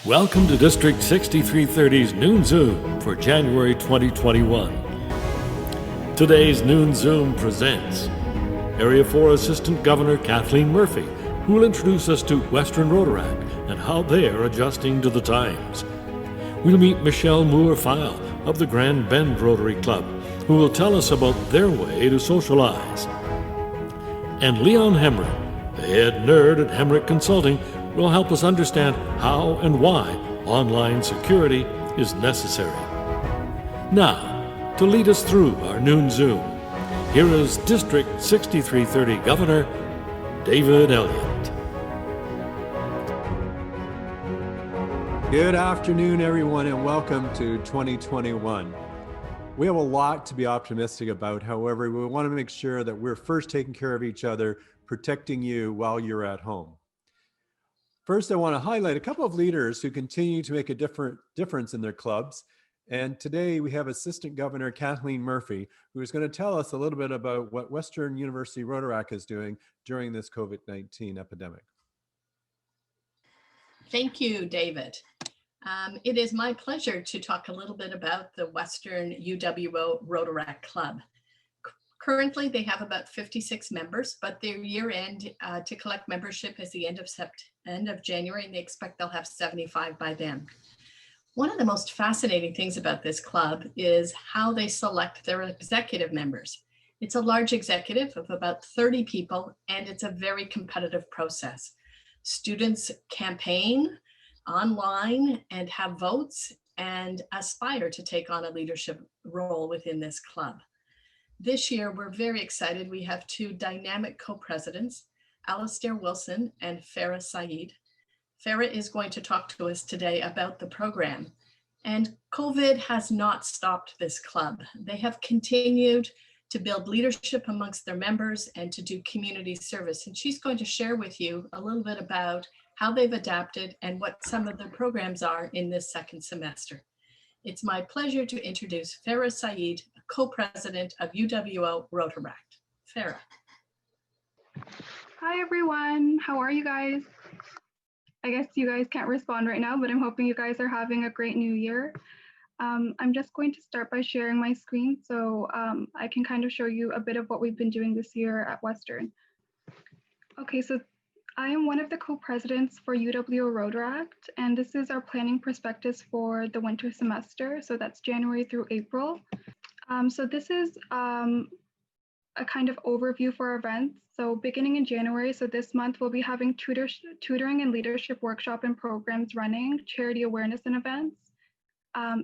Welcome to District 6330's Noon Zoom for January 2021. Today's Noon Zoom presents Area 4 Assistant Governor Kathleen Murphy, who will introduce us to Western Rotaract and how they are adjusting to the times. We'll meet Michelle Moore-Pfile of the Grand Bend Rotary Club, who will tell us about their way to socialize. And Leon Hemeryck, the head nerd at Hemeryck Consulting, will help us understand how and why online security is necessary. Now, to lead us through our noon Zoom, here is District 6330 Governor David Elliott. Good afternoon, everyone, and welcome to 2021. We have a lot to be optimistic about. However, we want to make sure that we're first taking care of each other, protecting you while you're at home. First, I want to highlight a couple of leaders who continue to make a difference in their clubs. And today we have Assistant Governor Kathleen Murphy, who is going to tell us a little bit about what Western University Rotaract is doing during this COVID-19 epidemic. Thank you, David. It is my pleasure to talk a little bit about the Western UWO Rotaract Club. Currently, they have about 56 members, but their year end to collect membership is the end of January, and they expect they'll have 75 by then. One of the most fascinating things about this club is how they select their executive members. It's a large executive of about 30 people, and it's a very competitive process. Students campaign online and have votes and aspire to take on a leadership role within this club. This year, we're very excited. We have two dynamic co-presidents, Alistair Wilson and Farah Syed. Farah is going to talk to us today about the program. And COVID has not stopped this club. They have continued to build leadership amongst their members and to do community service. And she's going to share with you a little bit about how they've adapted and what some of their programs are in this second semester. It's my pleasure to introduce Farah Syed, co-president of UWO Rotaract. Farah. Hi everyone, how are you guys? I guess you guys can't respond right now, but I'm hoping you guys are having a great new year. I'm just going to start by sharing my screen so I can kind of show you a bit of what we've been doing this year at Western. Okay, so I am one of the co-presidents for UWO Rotaract, and this is our planning prospectus for the winter semester. So that's January through April. So this is a kind of overview for our events. So beginning in January, so this month we'll be having tutoring and leadership workshop and programs running, charity awareness and events.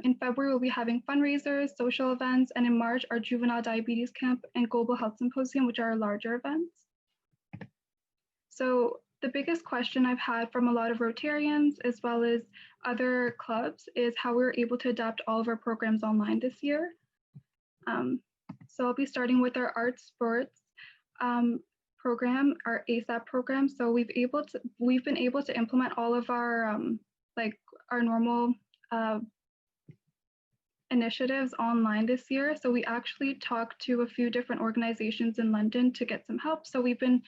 In February, we'll be having fundraisers, social events, and in March, our juvenile diabetes camp and global health symposium, which are our larger events. So the biggest question I've had from a lot of Rotarians as well as other clubs is how we're able to adapt all of our programs online this year. So I'll be starting with our art sports program, our ASAP program. So we've been able to implement all of our our normal initiatives online this year. So we actually talked to a few different organizations in London to get some help. So we've been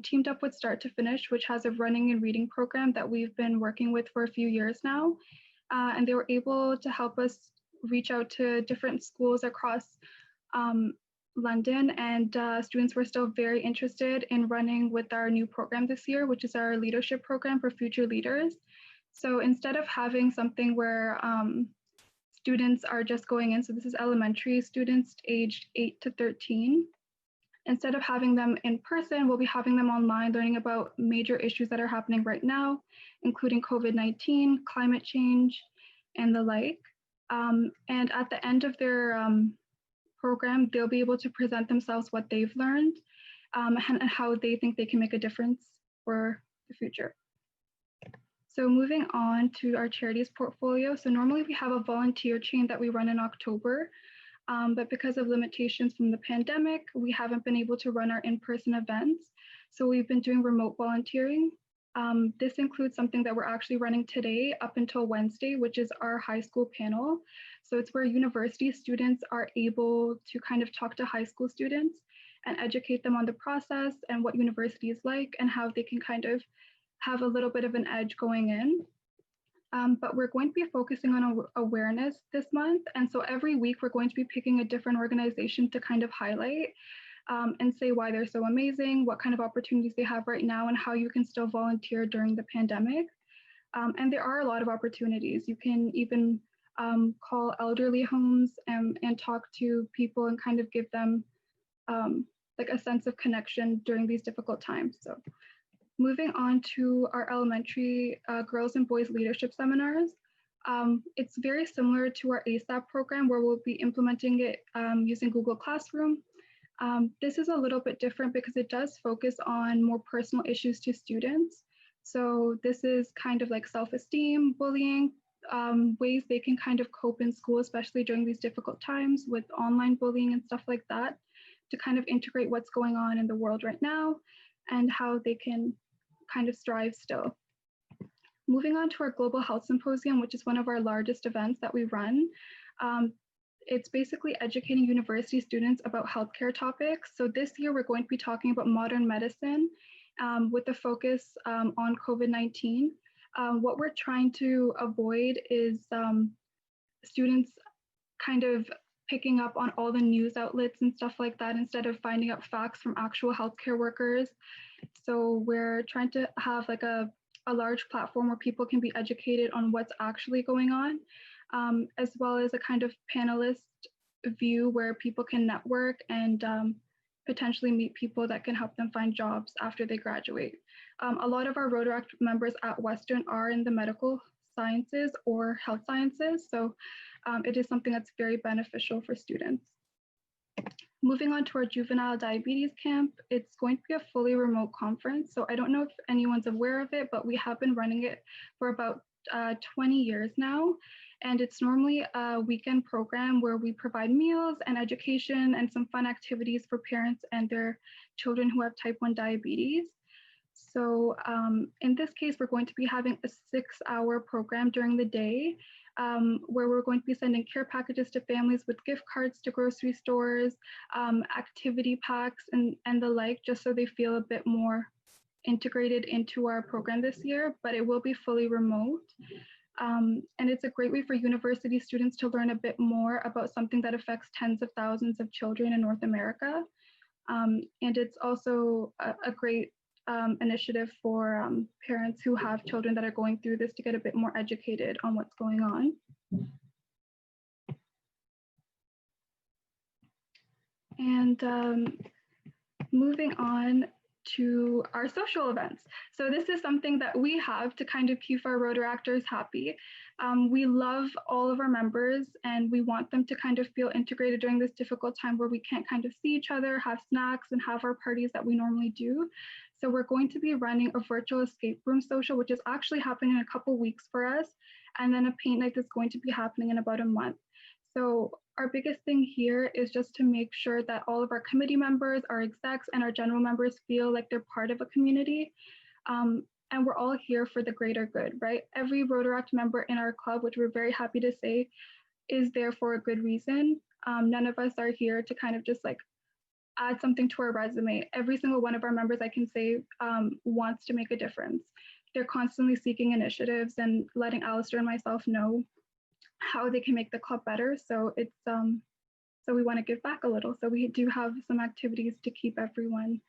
teamed up with Start to Finish, which has a running and reading program that we've been working with for a few years now. And they were able to help us reach out to different schools across London, and students were still very interested in running with our new program this year, which is our leadership program for future leaders. So instead of having something where students are just going in, so this is elementary students aged 8 to 13. Instead of having them in person, we'll be having them online, learning about major issues that are happening right now, including COVID-19, climate change, and the like. And at the end of their program, they'll be able to present themselves what they've learned and how they think they can make a difference for the future. So moving on to our charities portfolio. So normally we have a volunteer chain that we run in October, but because of limitations from the pandemic, we haven't been able to run our in-person events. So we've been doing remote volunteering. This includes something that we're actually running today up until Wednesday, which is our high school panel. So it's where university students are able to kind of talk to high school students and educate them on the process and what university is like and how they can kind of have a little bit of an edge going in. But we're going to be focusing on awareness this month. And so every week we're going to be picking a different organization to kind of highlight and say why they're so amazing, what kind of opportunities they have right now, and how you can still volunteer during the pandemic. And there are a lot of opportunities. You can even call elderly homes and talk to people and kind of give them like a sense of connection during these difficult times. So moving on to our elementary girls and boys leadership seminars. It's very similar to our ASAP program where we'll be implementing it using Google Classroom. This is a little bit different because it does focus on more personal issues to students. So this is kind of like self-esteem, bullying, ways they can kind of cope in school, especially during these difficult times with online bullying and stuff like that, to kind of integrate what's going on in the world right now and how they can kind of strive still. Moving on to our Global Health Symposium, which is one of our largest events that we run. It's basically educating university students about healthcare topics. So this year we're going to be talking about modern medicine with a focus on COVID-19. What we're trying to avoid is students kind of picking up on all the news outlets and stuff like that instead of finding out facts from actual healthcare workers. So we're trying to have like a large platform where people can be educated on what's actually going on, as well as a kind of panelist view where people can network and potentially meet people that can help them find jobs after they graduate. A lot of our Rotaract members at Western are in the medical sciences or health sciences, so it is something that's very beneficial for students. Moving on to our juvenile diabetes camp, it's going to be a fully remote conference. So I don't know if anyone's aware of it, but we have been running it for about 20 years now. And it's normally a weekend program where we provide meals and education and some fun activities for parents and their children who have type 1 diabetes. So in this case, we're going to be having a 6-hour program during the day where we're going to be sending care packages to families with gift cards to grocery stores, activity packs and the like, just so they feel a bit more integrated into our program this year, but it will be fully remote. And it's a great way for university students to learn a bit more about something that affects tens of thousands of children in North America. And it's also a great initiative for parents who have children that are going through this to get a bit more educated on what's going on. And moving on to our social events. So this is something that we have to kind of keep our Rotaractors happy. We love all of our members and we want them to kind of feel integrated during this difficult time where we can't kind of see each other, have snacks and have our parties that we normally do. So we're going to be running a virtual escape room social, which is actually happening in a couple weeks for us. And then a paint night that's going to be happening in about a month. So our biggest thing here is just to make sure that all of our committee members, our execs, and our general members feel like they're part of a community. And we're all here for the greater good, right? Every Rotaract member in our club, which we're very happy to say, is there for a good reason. None of us are here to kind of just like add something to our resume. Every single one of our members, I can say, wants to make a difference. They're constantly seeking initiatives and letting Alistair and myself know how they can make the club better. So it's so we want to give back a little. So we do have some activities to keep everyone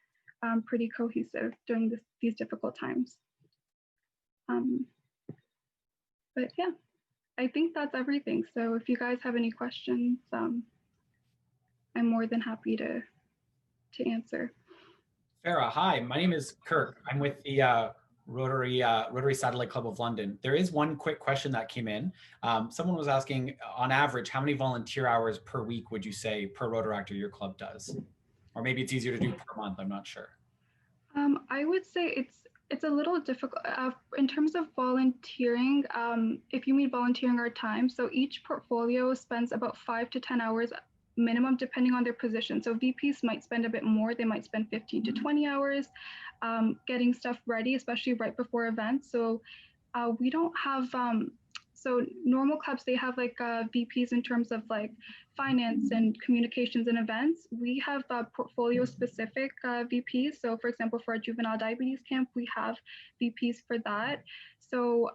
pretty cohesive during these difficult times. But yeah, I think that's everything. So if you guys have any questions, I'm more than happy to answer. Farah, hi, my name is Kirk. I'm with the Rotary Satellite Club of London. There is one quick question that came in. Someone was asking, on average, how many volunteer hours per week would you say per Rotaractor your club does? Or maybe it's easier to do per month, I'm not sure. I would say it's a little difficult in terms of volunteering. If you mean volunteering our time, so each portfolio spends about 5 to 10 hours minimum, depending on their position. So VPs might spend a bit more. They might spend 15 to 20 hours getting stuff ready, especially right before events. So we don't have So normal clubs, they have like VPs in terms of like finance and communications and events. We have portfolio specific VPs. So for example, for our juvenile diabetes camp, we have VPs for that. So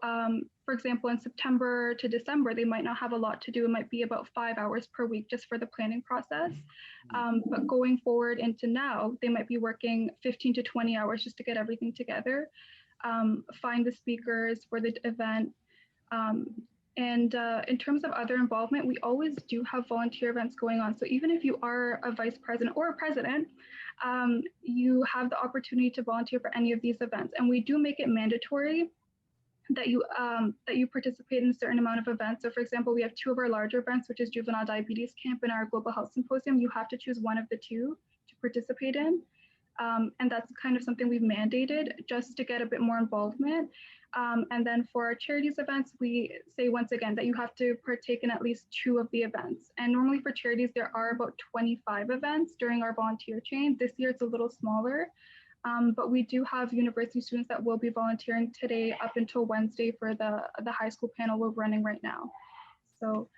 for example, in September to December, they might not have a lot to do. It might be about 5 hours per week just for the planning process. But going forward into now, they might be working 15 to 20 hours just to get everything together, find the speakers for the event. And in terms of other involvement, we always do have volunteer events going on. So even if you are a vice president or a president, you have the opportunity to volunteer for any of these events. And we do make it mandatory that you participate in a certain amount of events. So for example, we have 2 of our larger events, which is Juvenile Diabetes Camp and our Global Health Symposium. You have to choose one of the 2 to participate in. And that's kind of something we've mandated just to get a bit more involvement. And then for our charities events, we say once again that you have to partake in at least 2 of the events. And normally for charities, there are about 25 events during our volunteer chain. This year it's a little smaller, but we do have university students that will be volunteering today up until Wednesday for the high school panel we're running right now. So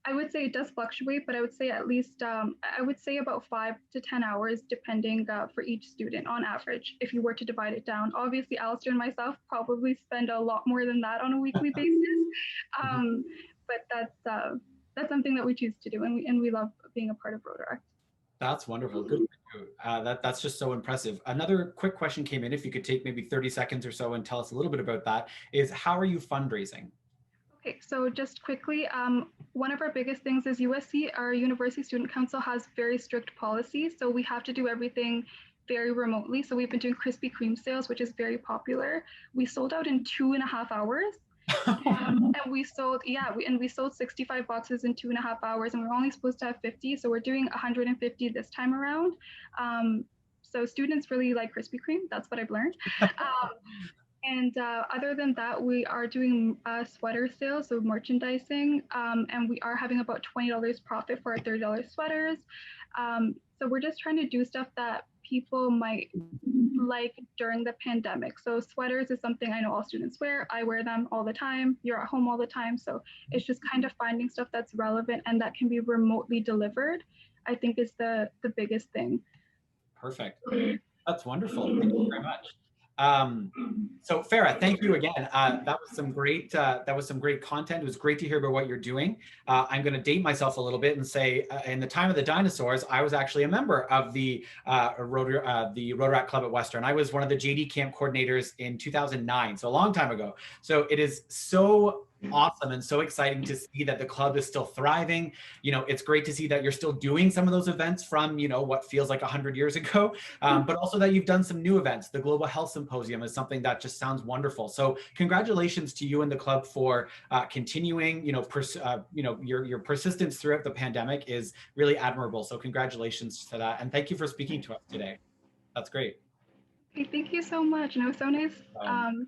I would say it does fluctuate, but I would say at least, I would say about 5 to 10 hours, depending for each student on average, if you were to divide it down. Obviously, Alistair and myself probably spend a lot more than that on a weekly basis, but that's something that we choose to do, and we love being a part of Rotaract. That's wonderful. Good for you. That's just so impressive. Another quick question came in. If you could take maybe 30 seconds or so and tell us a little bit about that, is how are you fundraising? Okay, so just quickly, one of our biggest things is USC, our University Student Council, has very strict policies. So we have to do everything very remotely. So we've been doing Krispy Kreme sales, which is very popular. We sold out in 2.5 hours. And we sold, we sold 65 boxes in 2.5 hours, and we're only supposed to have 50. So we're doing 150 this time around. So students really like Krispy Kreme. That's what I've learned. And other than that, we are doing sweater sales, so merchandising, and we are having about $20 profit for our $30 sweaters. So we're just trying to do stuff that people might like during the pandemic. So sweaters is something I know all students wear. I wear them all the time. You're at home all the time. So it's just kind of finding stuff that's relevant and that can be remotely delivered, I think is the biggest thing. Perfect. That's wonderful. Thank you very much. So Farah, thank you again. That was some great content. It was great to hear about what you're doing. I'm going to date myself a little bit and say, in the time of the dinosaurs, I was actually a member of the Rotaract Club at Western. I was one of the JD camp coordinators in 2009, so a long time ago. So it is so awesome and so exciting to see that the club is still thriving. You know, it's great to see that you're still doing some of those events from, you know, what feels like 100 years ago, but also that you've done some new events. The Global Health Symposium is something that just sounds wonderful. So congratulations to you and the club for continuing, your persistence throughout the pandemic is really admirable. So congratulations to that. And thank you for speaking to us today. That's great. Hey, thank you so much. And it was so nice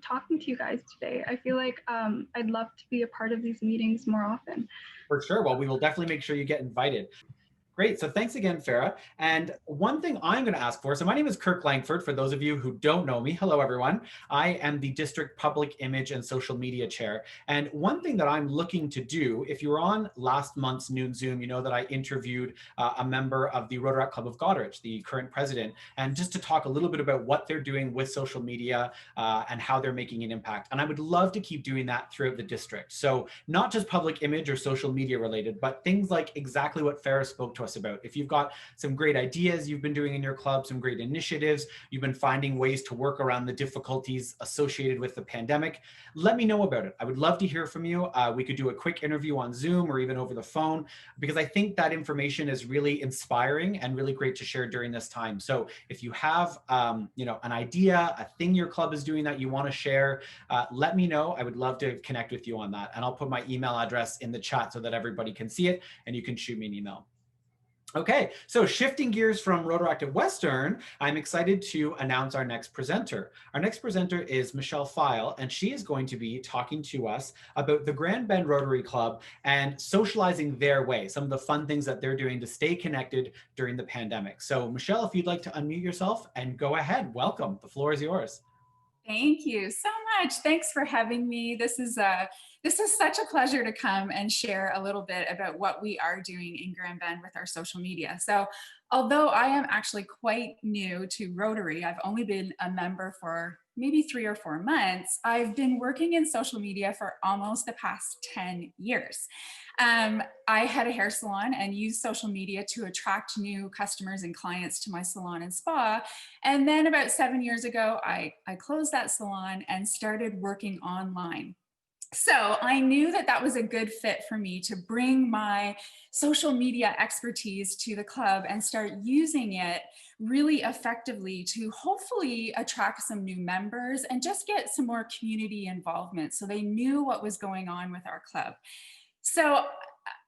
talking to you guys today. I feel like I'd love to be a part of these meetings more often. For sure. Well, we will definitely make sure you get invited. Great. So thanks again, Farah. And one thing I'm going to ask for, so my name is Kirk Langford. For those of you who don't know me, hello, everyone. I am the District Public Image and Social Media Chair. And one thing that I'm looking to do, if you were on last month's Noon Zoom, you know that I interviewed a member of the Rotaract Club of Goderich, the current president, and just to talk a little bit about what they're doing with social media and how they're making an impact. And I would love to keep doing that throughout the district. So not just public image or social media related, but things like exactly what Farah spoke to us about. If you've got some great ideas you've been doing in your club, some great initiatives, you've been finding ways to work around the difficulties associated with the pandemic, let me know about it. I would love to hear from you. We could do a quick interview on Zoom or even over the phone, because I think that information is really inspiring and really great to share during this time. So if you have an idea, a thing your club is doing that you want to share, let me know. I would love to connect with you on that. And I'll put my email address in the chat so that everybody can see it and you can shoot me an email. Okay, so shifting gears from Rotaract at Western, I'm excited to announce our next presenter. Our next presenter is Michelle Pfile, and she is going to be talking to us about the Grand Bend Rotary Club and socializing their way, some of the fun things that they're doing to stay connected during the pandemic. So Michelle, if you'd like to unmute yourself and go ahead, welcome. The floor is yours. Thank you so much. Thanks for having me. This is such a pleasure to come and share a little bit about what we are doing in Grand Bend with our social media. So although I am actually quite new to Rotary, I've only been a member for maybe 3 or 4 months. I've been working in social media for almost the past 10 years. I had a hair salon and used social media to attract new customers and clients to my salon and spa. And then about 7 years ago, I closed that salon and started working online. So I knew that that was a good fit for me to bring my social media expertise to the club and start using it really effectively to hopefully attract some new members and just get some more community involvement so they knew what was going on with our club. So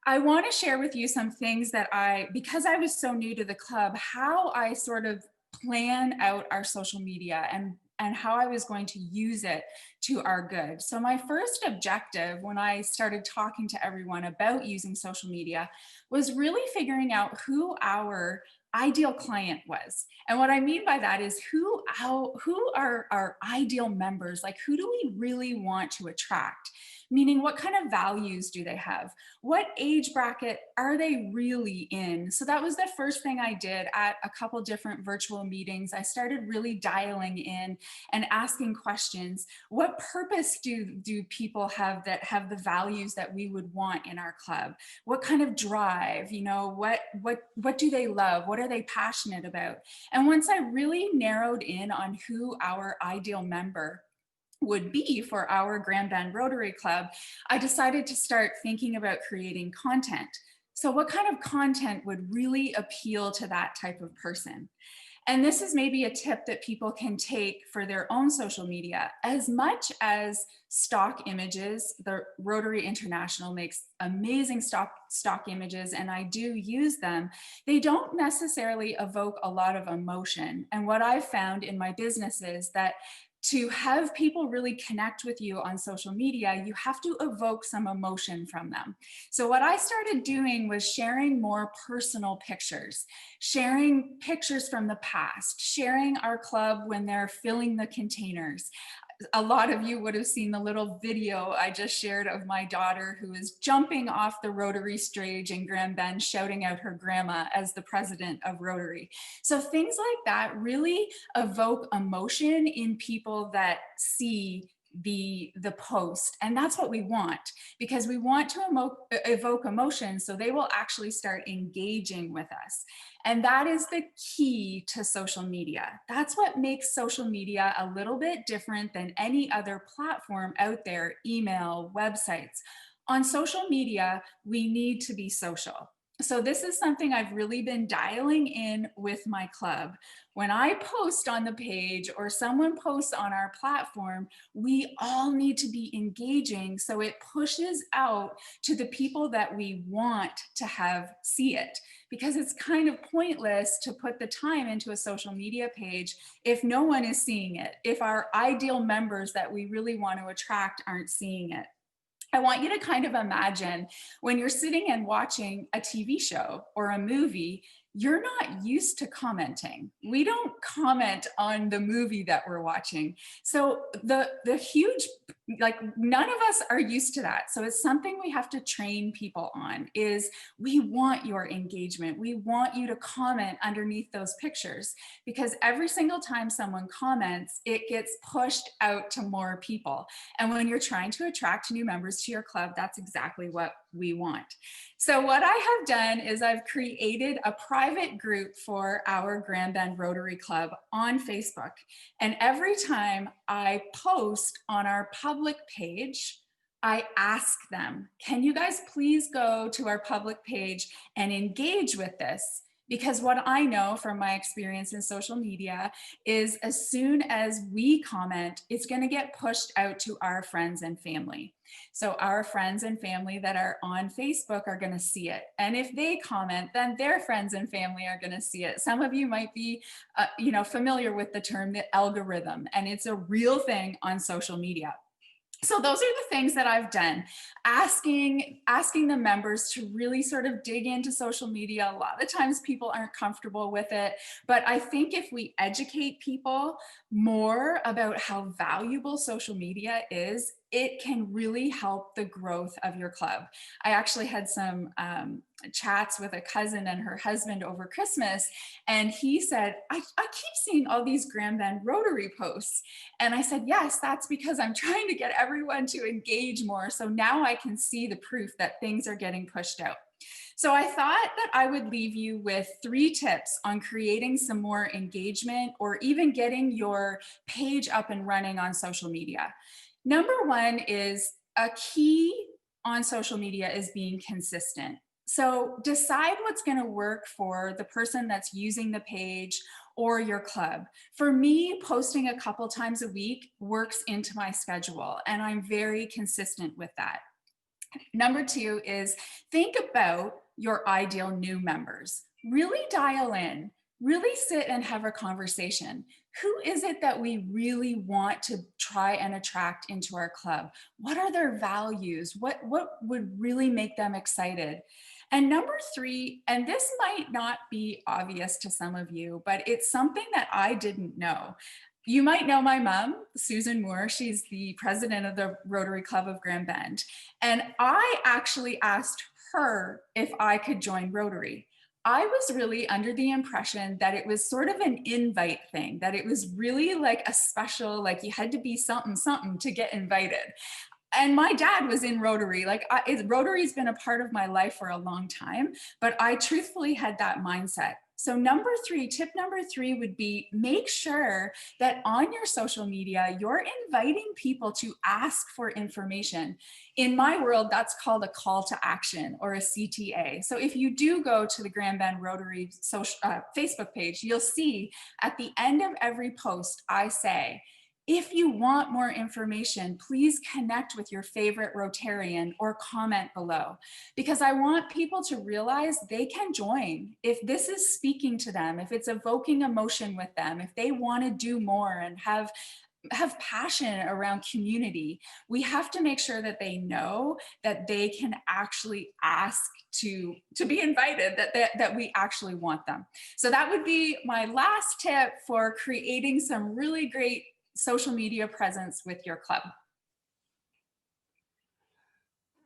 I want to share with you some things that because I was so new to the club, how I sort of plan out our social media and how I was going to use it to our good. So my first objective when I started talking to everyone about using social media was really figuring out who our ideal client was. And what I mean by that is who are our ideal members? Like, who do we really want to attract? Meaning, what kind of values do they have? What age bracket are they really in? So that was the first thing I did at a couple different virtual meetings. I started really dialing in and asking questions. What purpose do people have that have the values that we would want in our club? What kind of drive, what do they love? What are they passionate about? And once I really narrowed in on who our ideal member would be for our Grand Bend Rotary Club, I decided to start thinking about creating content. So what kind of content would really appeal to that type of person? And this is maybe a tip that people can take for their own social media. As much as stock images, the Rotary International makes amazing stock images, and I do use them, they don't necessarily evoke a lot of emotion. And what I've found in my business is that to have people really connect with you on social media, you have to evoke some emotion from them. So what I started doing was sharing more personal pictures, sharing pictures from the past, sharing our club when they're filling the containers. A lot of you would have seen the little video I just shared of my daughter who is jumping off the Rotary stage in Grand Bend, shouting out her grandma as the president of Rotary. So things like that really evoke emotion in people that see the post. And that's what we want, because we want to evoke emotion so they will actually start engaging with us. And that is the key to social media. That's what makes social media a little bit different than any other platform out there, email, websites. On social media, we need to be social. So this is something I've really been dialing in with my club. When I post on the page or someone posts on our platform, we all need to be engaging so it pushes out to the people that we want to have see it. Because it's kind of pointless to put the time into a social media page if no one is seeing it, if our ideal members that we really want to attract aren't seeing it. I want you to kind of imagine when you're sitting and watching a TV show or a movie, you're not used to commenting. We don't comment on the movie that we're watching. So the huge, like, none of us are used to that. So it's something we have to train people on, is we want your engagement. We want you to comment underneath those pictures, because every single time someone comments, it gets pushed out to more people. And when you're trying to attract new members to your club, that's exactly what we want. So what I have done is I've created a private group for our Grand Bend Rotary Club on Facebook. And every time I post on our public page, I ask them, can you guys please go to our public page and engage with this? Because what I know from my experience in social media is as soon as we comment, it's going to get pushed out to our friends and family. So our friends and family that are on Facebook are going to see it. And if they comment, then their friends and family are going to see it. Some of you might be familiar with the term, the algorithm, and it's a real thing on social media. So those are the things that I've done, asking the members to really sort of dig into social media. A lot of times people aren't comfortable with it, but I think if we educate people more about how valuable social media is, it can really help the growth of your club. I actually had some chats with a cousin and her husband over Christmas, and he said, I keep seeing all these Grand Bend Rotary posts. And I said, yes, that's because I'm trying to get everyone to engage more. So now I can see the proof that things are getting pushed out. So I thought that I would leave you with 3 tips on creating some more engagement or even getting your page up and running on social media. Number 1 is a key on social media is being consistent. So decide what's going to work for the person that's using the page or your club. For me, posting a couple times a week works into my schedule, and I'm very consistent with that. Number 2 is think about your ideal new members. Really dial in, really sit and have a conversation. Who is it that we really want to try and attract into our club? What are their values? What would really make them excited? And number 3, and this might not be obvious to some of you, but it's something that I didn't know. You might know my mom, Susan Moore. She's the president of the Rotary Club of Grand Bend. And I actually asked her if I could join Rotary. I was really under the impression that it was sort of an invite thing, that it was really like a special, like you had to be something, something to get invited. And my dad was in Rotary. Rotary's been a part of my life for a long time, but I truthfully had that mindset. So tip number 3 would be make sure that on your social media, you're inviting people to ask for information. In my world, that's called a call to action or a CTA. So if you do go to the Grand Bend Rotary Facebook page, you'll see at the end of every post, I say, if you want more information, please connect with your favorite Rotarian or comment below, because I want people to realize they can join. If this is speaking to them, if it's evoking emotion with them, if they want to do more and have passion around community, we have to make sure that they know that they can actually ask to be invited, that we actually want them. So that would be my last tip for creating some really great social media presence with your club.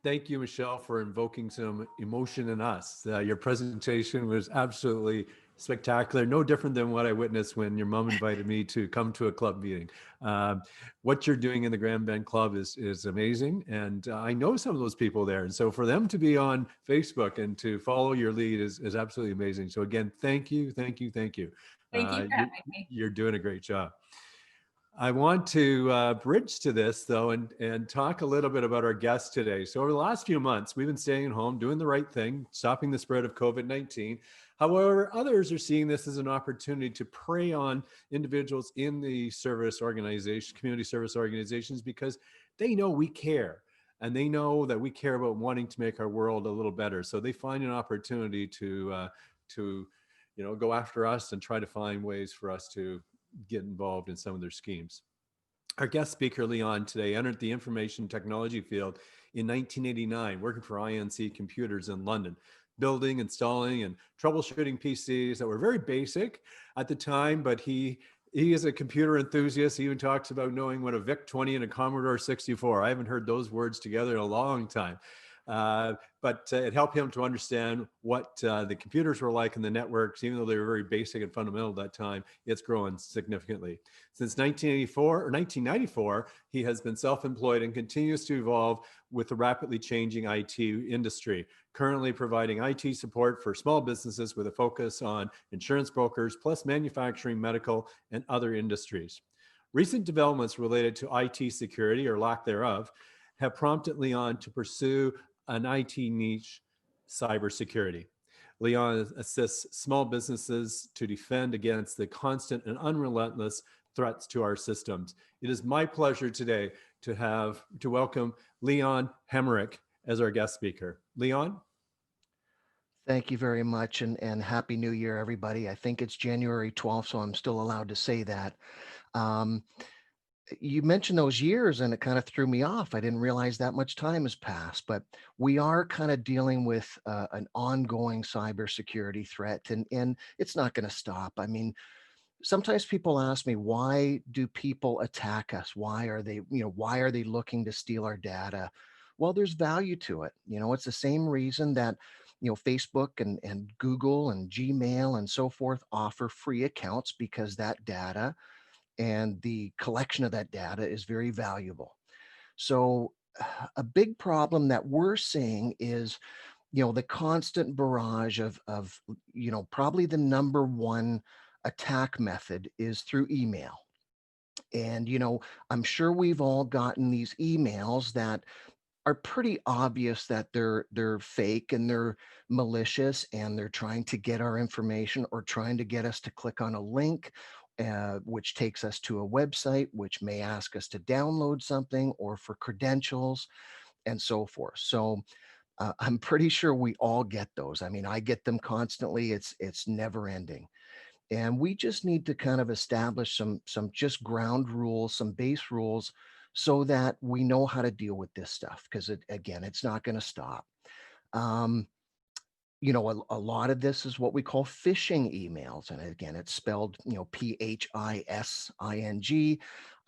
Thank you, Michelle, for invoking some emotion in us. Your presentation was absolutely spectacular. No different than what I witnessed when your mom invited me to come to a club meeting. What you're doing in the Grand Bend Club is amazing. And I know some of those people there. And so for them to be on Facebook and to follow your lead is absolutely amazing. So again, thank you, thank you, thank you. Thank you for having me. You're doing a great job. I want to bridge to this, though, and talk a little bit about our guest today. So over the last few months, we've been staying at home, doing the right thing, stopping the spread of COVID-19. However, others are seeing this as an opportunity to prey on individuals in the service organization, community service organizations, because they know we care. And they know that we care about wanting to make our world a little better. So they find an opportunity to go after us and try to find ways for us to get involved in some of their schemes. Our guest speaker, Leon, today entered the information technology field in 1989, working for INC Computers in London, building, installing, and troubleshooting PCs that were very basic at the time, but he is a computer enthusiast. He even talks about knowing what a VIC-20 and a Commodore 64. I haven't heard those words together in a long time. But it helped him to understand what the computers were like in the networks, even though they were very basic and fundamental at that time. It's grown significantly. Since 1994, he has been self-employed and continues to evolve with the rapidly changing IT industry, currently providing IT support for small businesses with a focus on insurance brokers, plus manufacturing, medical, and other industries. Recent developments related to IT security, or lack thereof, have prompted Leon to pursue an IT niche, cybersecurity. Leon assists small businesses to defend against the constant and unrelentless threats to our systems. It is my pleasure today to welcome Leon Hemeryck as our guest speaker. Leon? Thank you very much, and Happy New Year, everybody. I think it's January 12th, so I'm still allowed to say that. you mentioned those years and it kind of threw me off. I didn't realize that much time has passed, but we are kind of dealing with an ongoing cybersecurity threat, and it's not going to stop. I mean, sometimes people ask me, why do people attack us? Why are they, why are they looking to steal our data? Well, there's value to it. It's the same reason that, Facebook and Google and Gmail and so forth offer free accounts, because that data and the collection of that data is very valuable. So a big problem that we're seeing is, the constant barrage of probably the number one attack method is through email. And, I'm sure we've all gotten these emails that are pretty obvious that they're fake and they're malicious, and they're trying to get our information or trying to get us to click on a link, which takes us to a website, which may ask us to download something or for credentials and so forth. So I'm pretty sure we all get those. I mean, I get them constantly. It's never ending. And we just need to kind of establish some just ground rules, some base rules, so that we know how to deal with this stuff, because again, it's not going to stop. Um, a lot of this is what we call phishing emails. And again, it's spelled, P-H-I-S-I-N-G.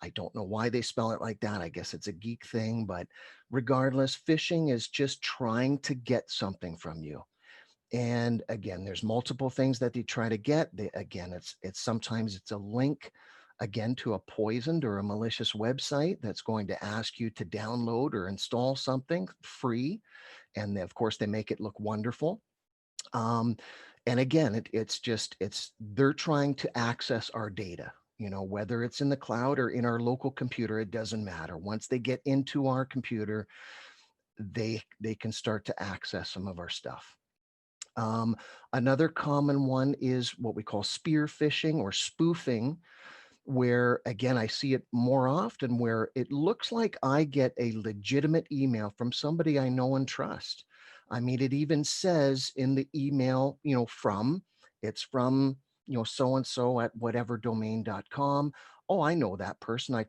I don't know why they spell it like that. I guess it's a geek thing, but regardless, phishing is just trying to get something from you. And again, there's multiple things that they try to get. Again, it's sometimes it's a link, again, to a poisoned or a malicious website that's going to ask you to download or install something free. And of course, they make it look wonderful. And again, they're trying to access our data, whether it's in the cloud or in our local computer, it doesn't matter. Once they get into our computer, they can start to access some of our stuff. Another common one is what we call spear phishing or spoofing, where again, I see it more often, where it looks like I get a legitimate email from somebody I know and trust. I mean, it even says in the email, it's from, so-and-so at whateverdomain.com. Oh, I know that person. I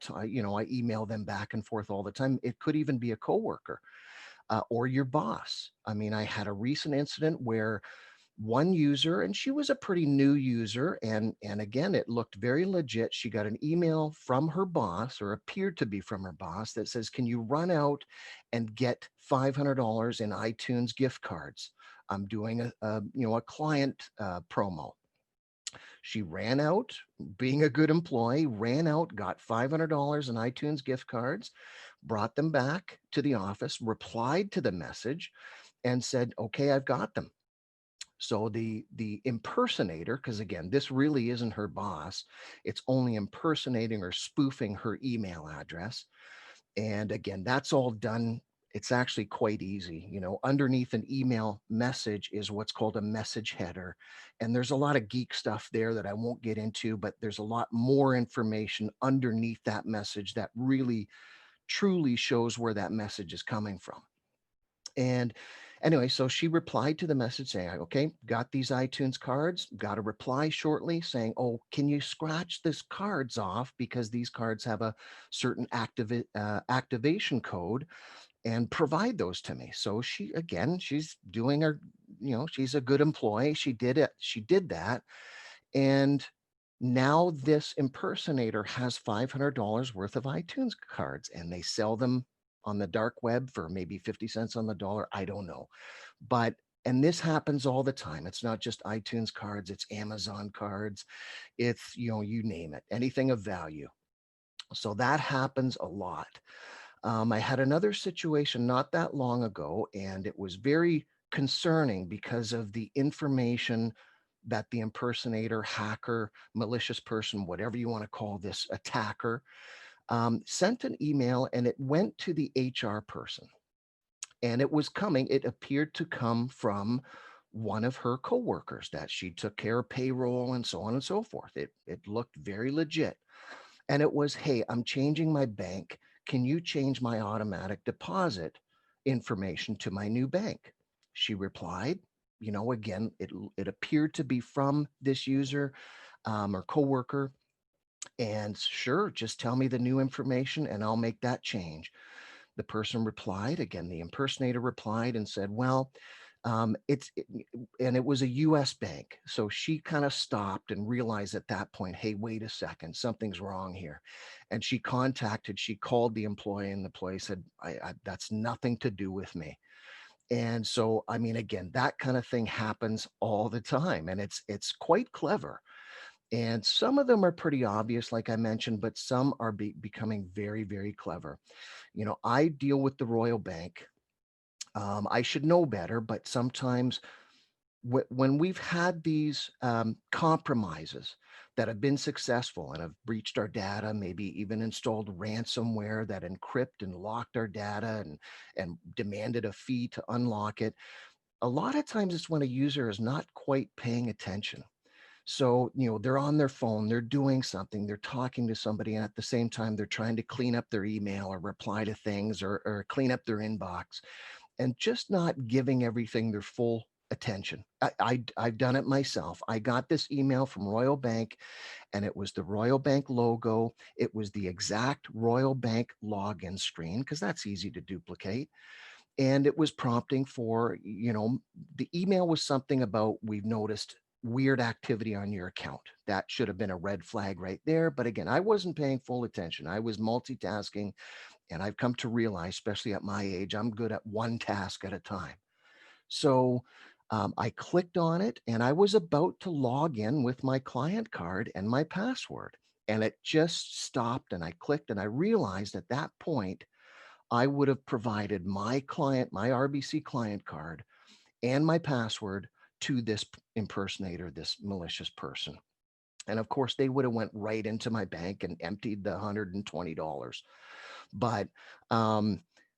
email them back and forth all the time. It could even be a coworker or your boss. I mean, I had a recent incident where one user, and she was a pretty new user, and again, it looked very legit. She got an email from her boss, or appeared to be from her boss, that says, can you run out and get $500 in iTunes gift cards? I'm doing a client promo. She ran out, being a good employee, ran out, got $500 in iTunes gift cards, brought them back to the office, replied to the message, and said, okay, I've got them. So the impersonator, because again, this really isn't her boss, it's only impersonating or spoofing her email address. And again, that's all done. It's actually quite easy. Underneath an email message is what's called a message header. And there's a lot of geek stuff there that I won't get into, but there's a lot more information underneath that message that really truly shows where that message is coming from. And anyway, so she replied to the message saying, okay, got these iTunes cards, got a reply shortly saying, oh, can you scratch this cards off, because these cards have a certain activation code, and provide those to me. So she's doing her, she's a good employee. She did it. She did that. And now this impersonator has $500 worth of iTunes cards, and they sell them on the dark web for maybe 50 cents on the dollar. I don't know. And this happens all the time. It's not just iTunes cards, it's Amazon cards. It's, you name it, anything of value. So that happens a lot. I had another situation not that long ago, and it was very concerning because of the information that the impersonator, hacker, malicious person, whatever you want to call this attacker, sent an email, and it went to the HR person. And it appeared to come from one of her coworkers, that she took care of payroll and so on and so forth. It looked very legit. And it was, hey, I'm changing my bank. Can you change my automatic deposit information to my new bank? She replied, again, it appeared to be from this user or coworker. And sure, just tell me the new information and I'll make that change. The person replied, again, the impersonator replied and said, well, and it was a US bank. So she kind of stopped and realized at that point, hey, wait a second, something's wrong here. And she called the employee, and the employee said, that's nothing to do with me. And so, I mean, again, that kind of thing happens all the time, and it's quite clever. And some of them are pretty obvious, like I mentioned, but some are becoming very, very clever. You know, I deal with the Royal Bank. I should know better, but sometimes when we've had these compromises that have been successful and have breached our data, maybe even installed ransomware that encrypt and locked our data and demanded a fee to unlock it, a lot of times it's when a user is not quite paying attention. So, you know, they're on their phone, they're doing something, they're talking to somebody, and at the same time, they're trying to clean up their email or reply to things or clean up their inbox, and just not giving everything their full attention. I've done it myself. I got this email from Royal Bank, and it was the Royal Bank logo. It was the exact Royal Bank login screen, because that's easy to duplicate. And it was prompting for, you know, the email was something about, we've noticed weird activity on your account. That should have been a red flag right there. But again, I wasn't paying full attention. I was multitasking. And I've come to realize, especially at my age, I'm good at one task at a time. So I clicked on it, and I was about to log in with my client card and my password. And it just stopped, and I clicked, and I realized at that point, I would have provided my client, my RBC client card, and my password to this impersonator, this malicious person. And of course, they would have went right into my bank and emptied the $120. But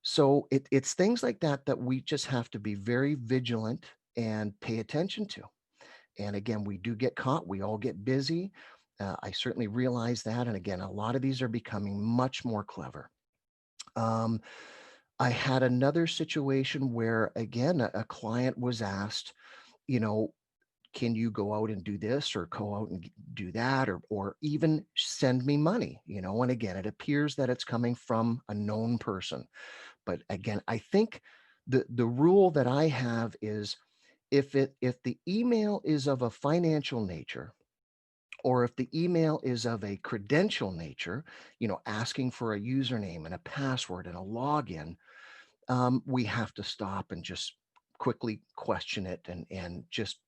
so it's things like that that we just have to be very vigilant and pay attention to. And again, we do get caught. We all get busy. I certainly realize that. And again, a lot of these are becoming much more clever. I had another situation where, again, a client was asked, you know, can you go out and do this or go out and do that, or even send me money, you know? And again, it appears that it's coming from a known person. But again, I think the rule that I have is, if the email is of a financial nature, or if the email is of a credential nature, you know, asking for a username and a password and a login, we have to stop and just quickly question it, and just,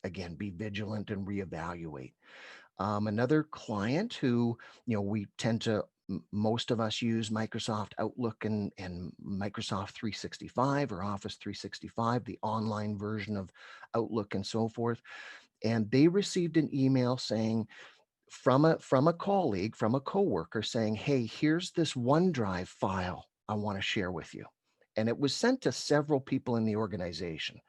again, be vigilant and reevaluate. Another client who, you know, we tend to, most of us use Microsoft Outlook and Microsoft 365 or Office 365, the online version of Outlook and so forth. And they received an email saying, from a colleague, from a coworker, saying, hey, here's this OneDrive file I want to share with you. And it was sent to several people in the organization.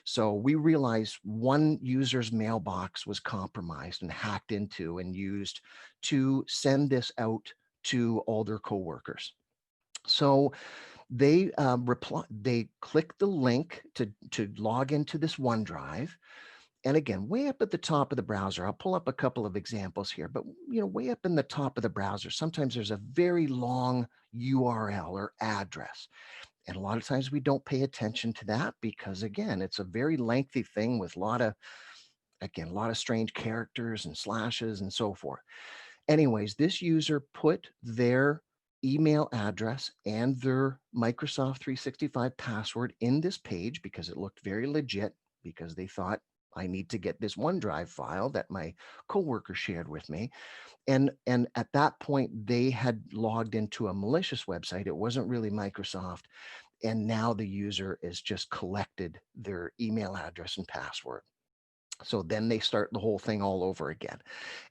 So we realized one user's mailbox was compromised and hacked into and used to send this out to all their coworkers. So they they clicked the link to log into this OneDrive. And again, way up at the top of the browser, I'll pull up a couple of examples here, but you know, way up in the top of the browser, sometimes there's a very long URL or address. And a lot of times we don't pay attention to that because, again, it's a very lengthy thing with a lot of strange characters and slashes and so forth. Anyways, this user put their email address and their Microsoft 365 password in this page because it looked very legit, because they thought, I need to get this OneDrive file that my coworker shared with me. And at that point, they had logged into a malicious website. It wasn't really Microsoft. And now the user is just collected their email address and password. So then they start the whole thing all over again.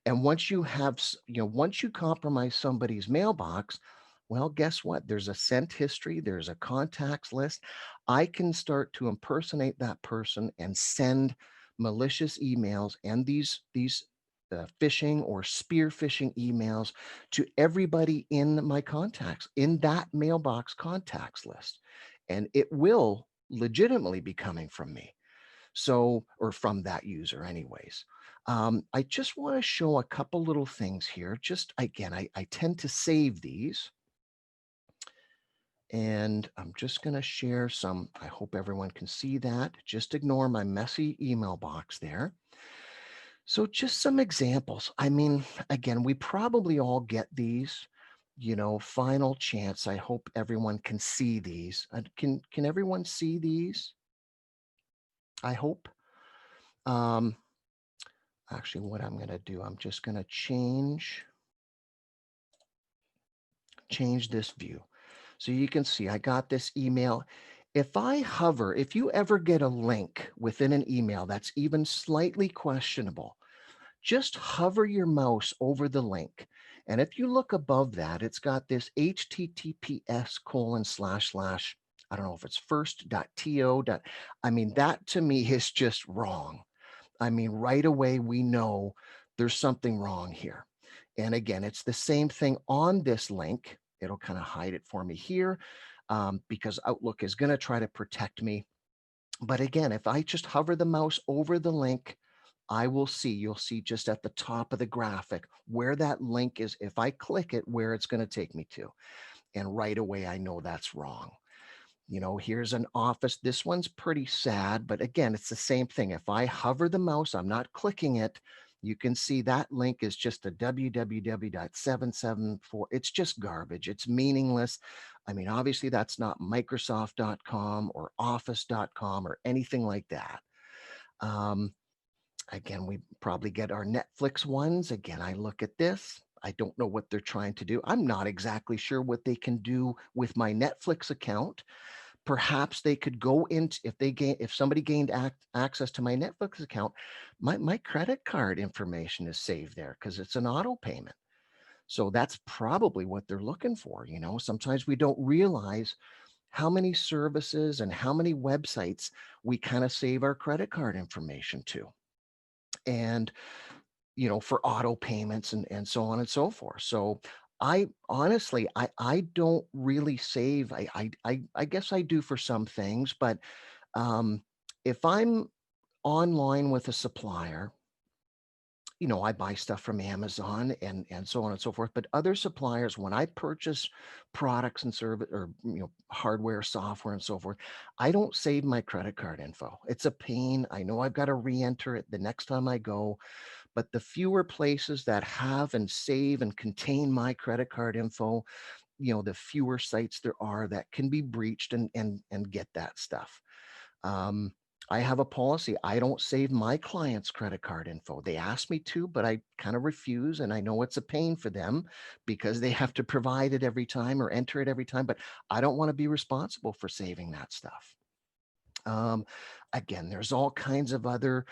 And once you have, once you compromise somebody's mailbox, well, guess what? There's a sent history, there's a contacts list. I can start to impersonate that person and send malicious emails and these phishing or spear phishing emails to everybody in my contacts, in that mailbox contacts list. And it will legitimately be coming from me. So, or from that user anyways. I just want to show a couple little things here. Just again, I tend to save these. And I'm just going to share some. I hope everyone can see that. Just ignore my messy email box there. So just some examples. I mean, again, we probably all get these, final chance. I hope everyone can see these. Can everyone see these? I hope. Um, Actually, what I'm going to do, I'm just going to change this view. So you can see I got this email. If I hover, if you ever get a link within an email that's even slightly questionable, just hover your mouse over the link. And if you look above that, it's got this https:// I don't know if it's first.to. I mean, that to me is just wrong. I mean, right away, we know there's something wrong here. And again, it's the same thing on this link. It'll kind of hide it for me here because Outlook is going to try to protect me. But again, if I just hover the mouse over the link, you'll see just at the top of the graphic where that link is. If I click it, where it's going to take me to. And right away, I know that's wrong. Here's an office. This one's pretty sad, but again, it's the same thing. If I hover the mouse, I'm not clicking it. You can see that link is just a www.774. It's just garbage. It's meaningless. I mean, obviously that's not Microsoft.com or Office.com or anything like that. Again, we probably get our Netflix ones. Again, I look at this. I don't know what they're trying to do. I'm not exactly sure what they can do with my Netflix account. Perhaps they could go into, if somebody gained access to my Netflix account, my credit card information is saved there because it's an auto payment. So that's probably what they're looking for. Sometimes we don't realize how many services and how many websites we kind of save our credit card information to. And for auto payments and so on and so forth. So I honestly, I don't really save. I guess I do for some things, but if I'm online with a supplier, I buy stuff from Amazon and so on and so forth. But other suppliers, when I purchase products and service or hardware, software, and so forth, I don't save my credit card info. It's a pain. I know I've got to re-enter it the next time I go. But the fewer places that have and save and contain my credit card info, the fewer sites there are that can be breached and get that stuff. I have a policy. I don't save my clients' credit card info. They ask me to, but I kind of refuse. And I know it's a pain for them because they have to provide it every time or enter it every time. But I don't want to be responsible for saving that stuff. Again, there's all kinds of other.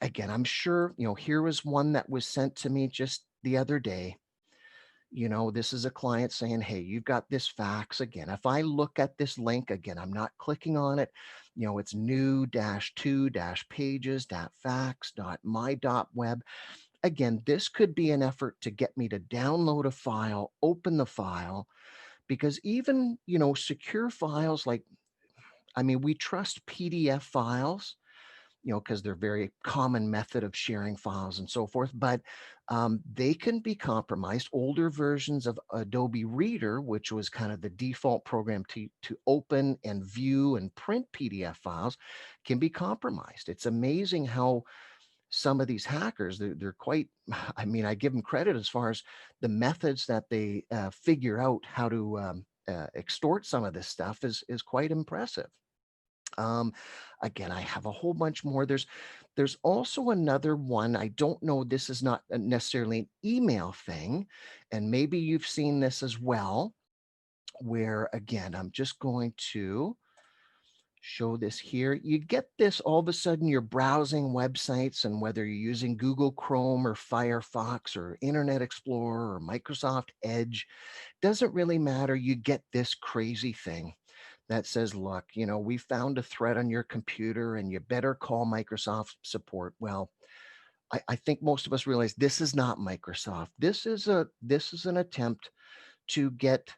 Again, I'm sure, here was one that was sent to me just the other day. This is a client saying, hey, you've got this fax. Again, if I look at this link, again, I'm not clicking on it. It's new-2-pages.fax.my.web. Again, this could be an effort to get me to download a file, open the file, because even, secure files like, we trust PDF files, because they're very common method of sharing files and so forth, but they can be compromised. Older versions of Adobe Reader, which was kind of the default program to open and view and print PDF files, can be compromised. It's amazing how some of these hackers, they're quite, I give them credit as far as the methods that they figure out how to extort some of this stuff is quite impressive. Again, I have a whole bunch more. There's also another one. I don't know. This is not necessarily an email thing. And maybe you've seen this as well, where again, I'm just going to show this here. You get this all of a sudden you're browsing websites, and whether you're using Google Chrome or Firefox or Internet Explorer or Microsoft Edge, doesn't really matter. You get this crazy thing that says, look, we found a threat on your computer and you better call Microsoft support. Well, I think most of us realize this is not Microsoft. This is an attempt to get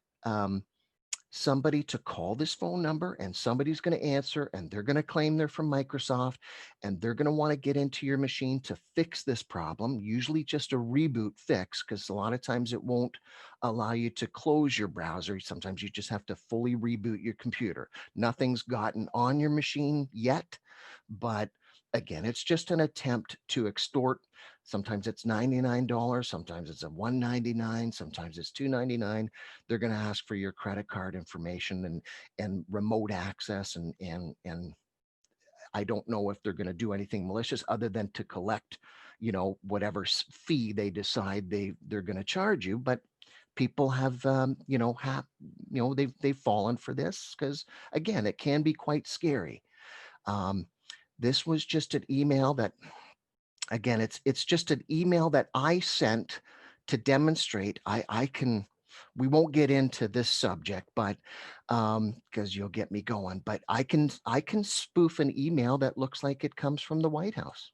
somebody to call this phone number, and somebody's going to answer, and they're going to claim they're from Microsoft, and they're going to want to get into your machine to fix this problem, usually just a reboot fix, because a lot of times it won't allow you to close your browser. Sometimes you just have to fully reboot your computer. Nothing's gotten on your machine yet, but again, it's just an attempt to extort. Sometimes it's $99, sometimes it's a $199, sometimes it's $299. They're going to ask for your credit card information and remote access, and I don't know if they're going to do anything malicious other than to collect, whatever fee they decide they're going to charge you. But people have, they've fallen for this because, again, it can be quite scary. This was just an email that, again, it's just an email that I sent to demonstrate. We won't get into this subject, but because you'll get me going, but I can spoof an email that looks like it comes from the White House.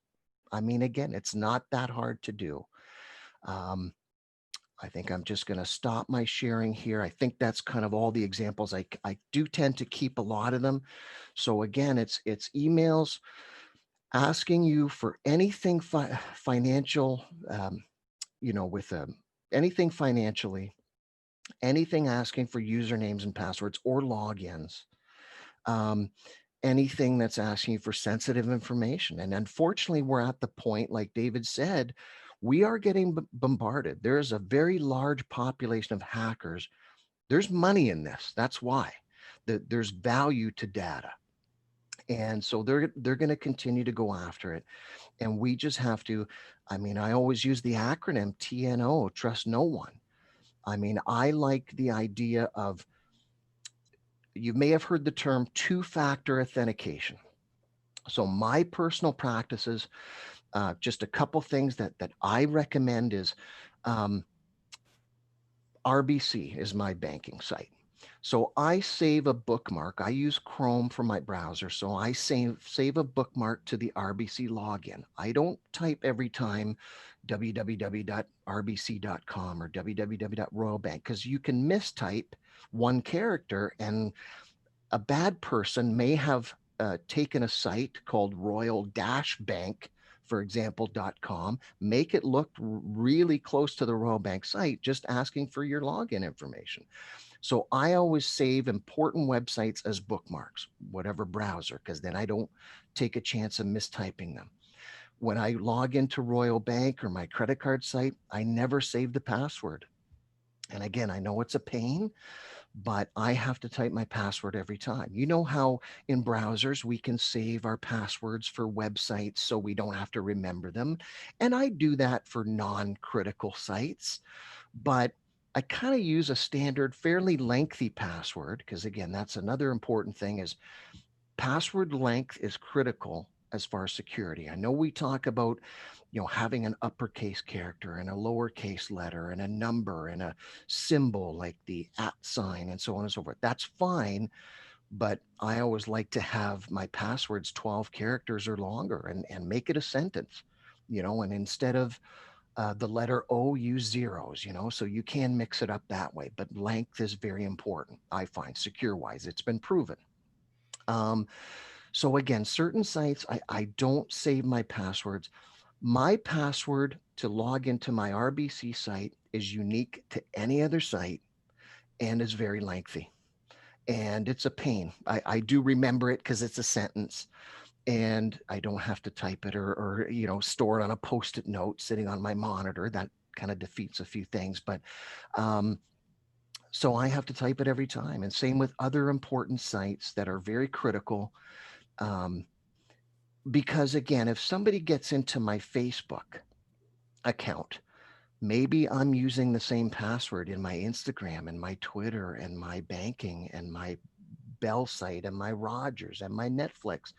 I mean, again, it's not that hard to do. I think I'm just going to stop my sharing here. I think that's kind of all the examples. I do tend to keep a lot of them. So again, it's emails asking you for anything financial, with anything financially, anything asking for usernames and passwords or logins, anything that's asking you for sensitive information. And unfortunately, we're at the point, like David said, we are getting bombarded. There's a very large population of hackers. There's money in this. That's why there's value to data. And so they're going to continue to go after it. And we just have to, I always use the acronym TNO, trust no one. I like the idea of, you may have heard the term two-factor authentication. So my personal practices, just a couple things that I recommend is RBC is my banking site. So I save a bookmark. I use Chrome for my browser. So I save a bookmark to the RBC login. I don't type every time www.rbc.com or www.royalbank, because you can mistype one character, and a bad person may have taken a site called royal-bank, for example, .com, make it look really close to the Royal Bank site, just asking for your login information. So I always save important websites as bookmarks, whatever browser, because then I don't take a chance of mistyping them. When I log into Royal Bank or my credit card site, I never save the password. And again, I know it's a pain, but I have to type my password every time. You know how in browsers we can save our passwords for websites so we don't have to remember them. And I do that for non-critical sites, but I kind of use a standard, fairly lengthy password, because again, that's another important thing, is password length is critical as far as security. I know we talk about, having an uppercase character and a lowercase letter and a number and a symbol like the @ sign and so on and so forth. That's fine, but I always like to have my passwords 12 characters or longer, and make it a sentence, and instead of the letter O, use zeros, so you can mix it up that way. But length is very important, I find, secure-wise. It's been proven. So again, certain sites, I don't save my passwords. My password to log into my RBC site is unique to any other site and is very lengthy. And it's a pain. I do remember it because it's a sentence, and I don't have to type it or store it on a Post-it note sitting on my monitor. That kind of defeats a few things. But so I have to type it every time. And same with other important sites that are very critical. Because again, if somebody gets into my Facebook account, maybe I'm using the same password in my Instagram and my Twitter and my banking and my Bell site and my Rogers and my Netflix,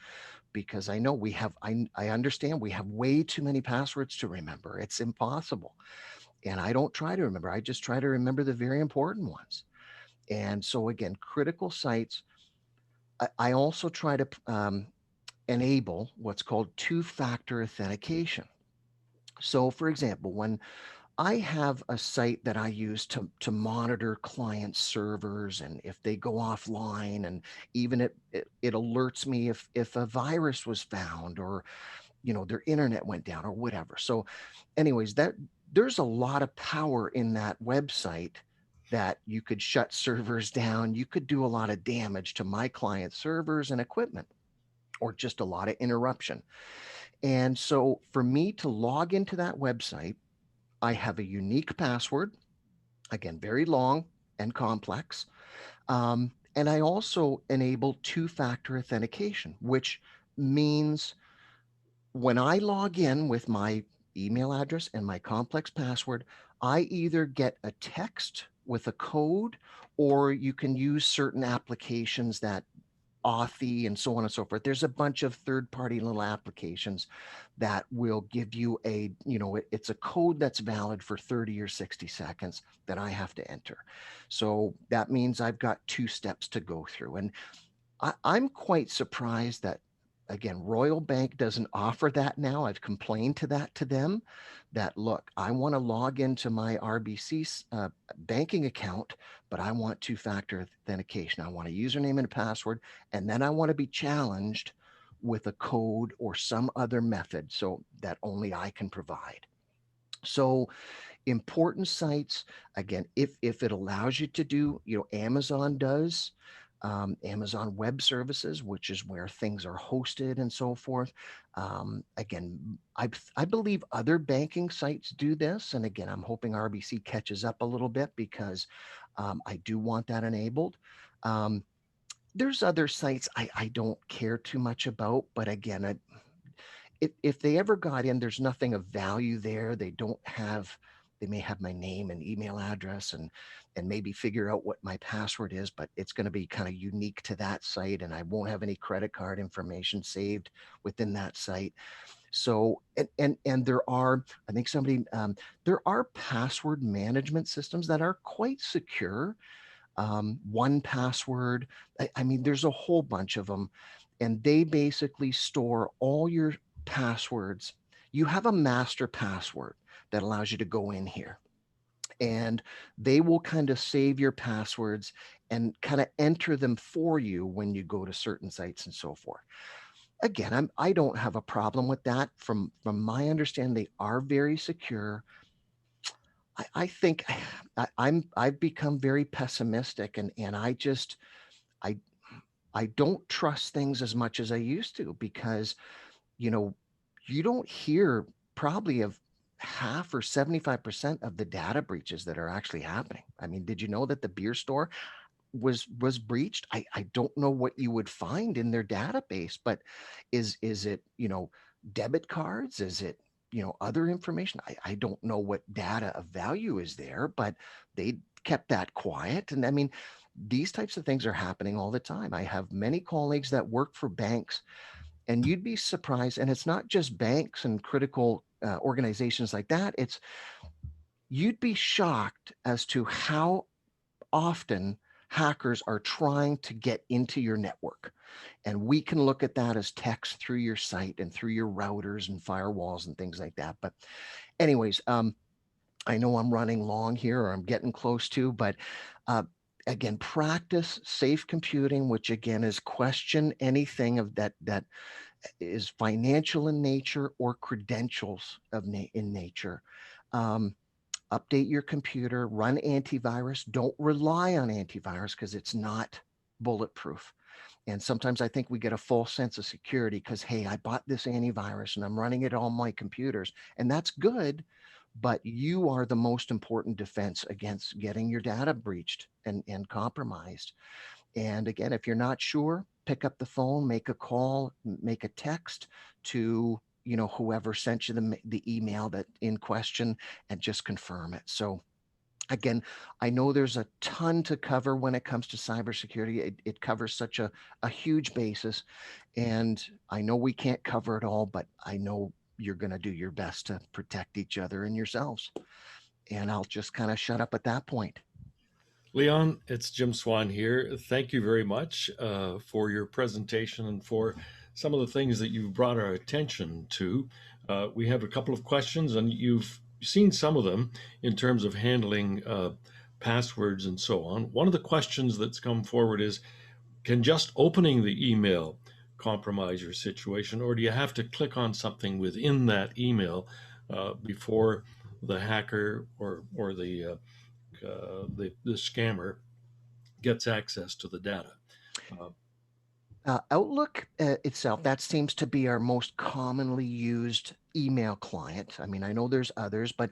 because I know I understand we have way too many passwords to remember. It's impossible. And I don't try to remember. I just try to remember the very important ones. And so again, critical sites, I also try to enable what's called two-factor authentication. So for example, when I have a site that I use to monitor client servers, and if they go offline, and even it alerts me if a virus was found, or their internet went down or whatever. So anyways, there's a lot of power in that website, that you could shut servers down. You could do a lot of damage to my client servers and equipment, or just a lot of interruption. And so for me to log into that website, I have a unique password, again, very long and complex. And I also enable two-factor authentication, which means when I log in with my email address and my complex password, I either get a text with a code, or you can use certain applications that Authy and so on and so forth. There's a bunch of third-party little applications that will give you it's a code that's valid for 30 or 60 seconds that I have to enter. So that means I've got 2 steps to go through. And I'm quite surprised that, again, Royal Bank doesn't offer that now. I've complained to them that, look, I want to log into my RBC banking account, but I want two-factor authentication. I want a username and a password, and then I want to be challenged with a code or some other method so that only I can provide. So important sites, again, if it allows you to do, Amazon does, Amazon Web Services, which is where things are hosted and so forth. Again, I believe other banking sites do this. And again, I'm hoping RBC catches up a little bit, because I do want that enabled. There's other sites I don't care too much about, but again, if they ever got in, there's nothing of value there. They may have my name and email address, and maybe figure out what my password is, but it's going to be kind of unique to that site, and I won't have any credit card information saved within that site. So, and there are, I think there are password management systems that are quite secure. 1Password. I mean, there's a whole bunch of them, and they basically store all your passwords. You have a master password that allows you to go in here, and they will kind of save your passwords and kind of enter them for you when you go to certain sites and so forth. Again, I don't have a problem with that. From my understanding, they are very secure. I think I've become very pessimistic, and I I don't trust things as much as I used to, because you know you don't hear probably of half or 75% of the data breaches that are actually happening. I mean, did you know that the beer store was breached? I don't know what you would find in their database, but is it, debit cards? Is it, other information? I don't know what data of value is there, but they kept that quiet. And I mean, these types of things are happening all the time. I have many colleagues that work for banks, and you'd be surprised. And it's not just banks and critical organizations like that. You'd be shocked as to how often hackers are trying to get into your network. And we can look at that as text through your site and through your routers and firewalls and things like that. But anyways, I know I'm running long here, or I'm getting close to, but again, practice safe computing, which again is question anything of that is financial in nature or credentials in nature. Update your computer, run antivirus. Don't rely on antivirus, because it's not bulletproof. And sometimes I think we get a false sense of security because, hey, I bought this antivirus and I'm running it on my computers, and that's good, but you are the most important defense against getting your data breached and compromised. And again, if you're not sure, pick up the phone, make a call, make a text to whoever sent you the email that in question, and just confirm it. So again, I know there's a ton to cover when it comes to cybersecurity. It covers such a huge basis, and I know we can't cover it all, but I know you're going to do your best to protect each other and yourselves. And I'll just kind of shut up at that point. Leon, it's Jim Swan here. Thank you very much for your presentation and for some of the things that you've brought our attention to. We have a couple of questions, and you've seen some of them in terms of handling passwords and so on. One of the questions that's come forward is, can just opening the email compromise your situation, or do you have to click on something within that email before the hacker or the scammer gets access to the data? Outlook itself, that seems to be our most commonly used email client. I mean, I know there's others, but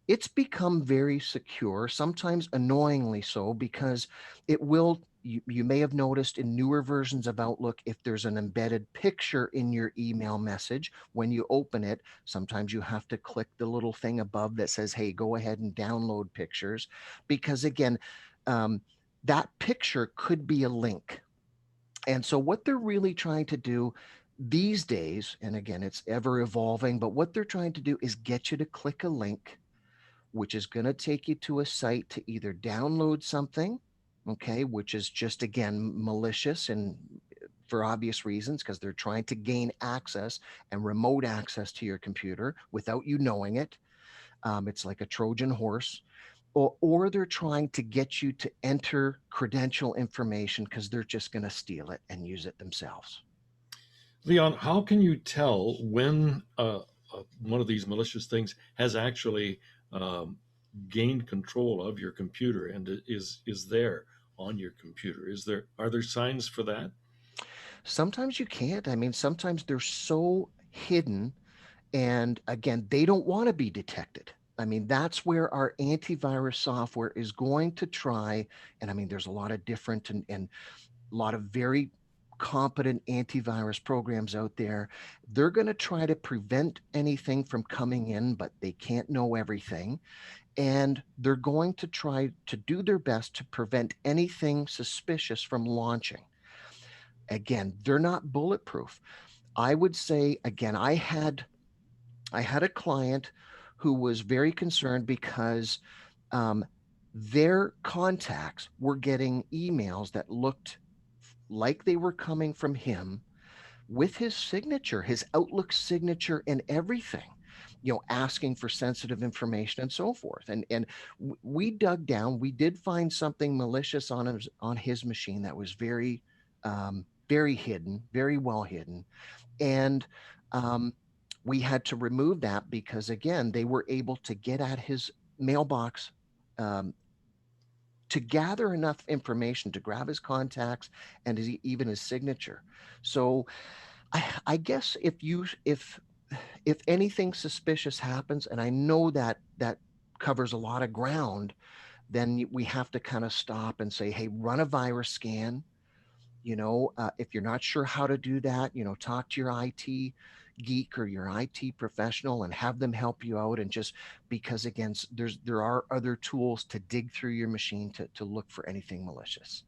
it's become very secure, sometimes annoyingly so, because it will, you may have noticed in newer versions of Outlook, if there's an embedded picture in your email message, when you open it, sometimes you have to click the little thing above that says, hey, go ahead and download pictures. Because again, that picture could be a link. And so what they're really trying to do these days, and again, it's ever evolving, but what they're trying to do is get you to click a link, which is going to take you to a site to either download something, okay, which is just, again, malicious and for obvious reasons, because they're trying to gain access and remote access to your computer without you knowing it. It's like a Trojan horse. Or they're trying to get you to enter credential information because they're just going to steal it and use it themselves. Leon, how can you tell when one of these malicious things has actually gained control of your computer and is there on your computer? Are there signs for that? Sometimes you can't. I mean, sometimes they're so hidden, and again, they don't want to be detected. I mean, that's where our antivirus software is going to try. And I mean, there's a lot of different and a lot of very competent antivirus programs out there. They're going to try to prevent anything from coming in, but they can't know everything. And they're going to try to do their best to prevent anything suspicious from launching. Again, they're not bulletproof. I would say, again, I had a client who was very concerned because their contacts were getting emails that looked like they were coming from him with his signature, his Outlook signature and everything, asking for sensitive information and so forth. And we dug down, we did find something malicious on his machine that was very hidden, very well hidden. And we had to remove that because, again, they were able to get at his mailbox to gather enough information to grab his contacts and even his signature. So I guess if anything suspicious happens, and I know that covers a lot of ground, then we have to kind of stop and say, hey, run a virus scan. If you're not sure how to do that, talk to your IT geek or your IT professional and have them help you out. And just because, again, there are other tools to dig through your machine to look for anything malicious.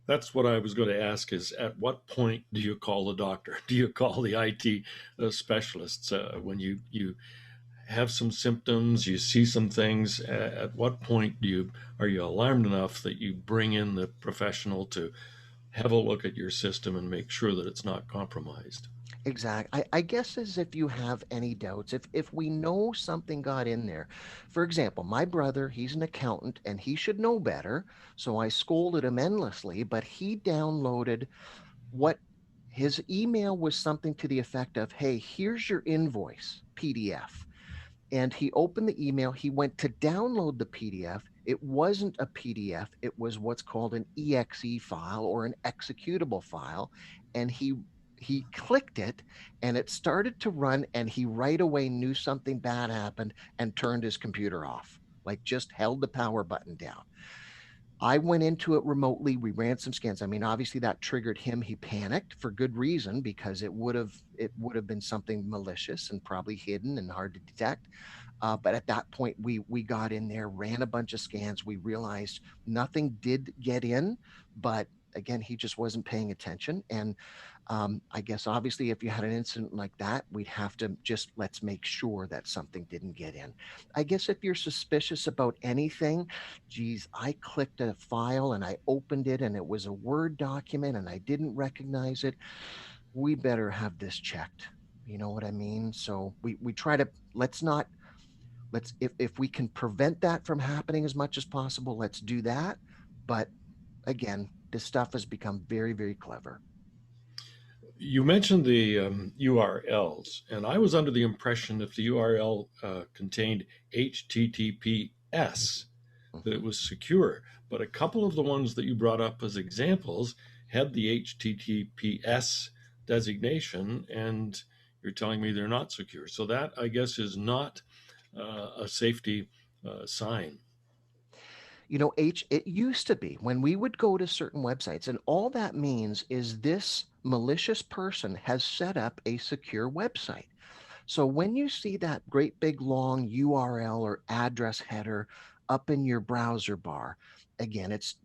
That's what I was going to ask, is at what point do you call the doctor? Do you call the IT specialists when you have some symptoms, you see some things? At what point are you alarmed enough that you bring in the professional to have a look at your system and make sure that it's not compromised? Exactly. I guess as if you have any doubts, if we know something got in there, for example, my brother, he's an accountant and he should know better. So I scolded him endlessly, but he downloaded what his email was something to the effect of, hey, here's your invoice PDF. And he opened the email. He went to download the PDF. It wasn't a PDF. It was what's called an exe file or an executable file. And he clicked it and it started to run, and he right away knew something bad happened and turned his computer off, like just held the power button down. I went into it remotely. We ran some scans. I mean, obviously that triggered him. He panicked for good reason, because it would have been something malicious and probably hidden and hard to detect. But at that point, we got in there, ran a bunch of scans. We realized nothing did get in, but again, he just wasn't paying attention. And I guess obviously, if you had an incident like that, we'd have to just let's make sure that something didn't get in. I guess if you're suspicious about anything, geez, I clicked a file and I opened it and it was a Word document and I didn't recognize it. We better have this checked. You know what I mean? So we try to, let's not if we can prevent that from happening as much as possible, let's do that. But again, this stuff has become very, very clever. You mentioned the URLs, and I was under the impression if the URL contained HTTPS, that it Mhm. was secure. But a couple of the ones that you brought up as examples had the HTTPS designation, and you're telling me they're not secure. So that, I guess, is not a safety sign. It used to be when we would go to certain websites, and all that means is this malicious person has set up a secure website. So when you see that great big long URL or address header up in your browser bar, again, it's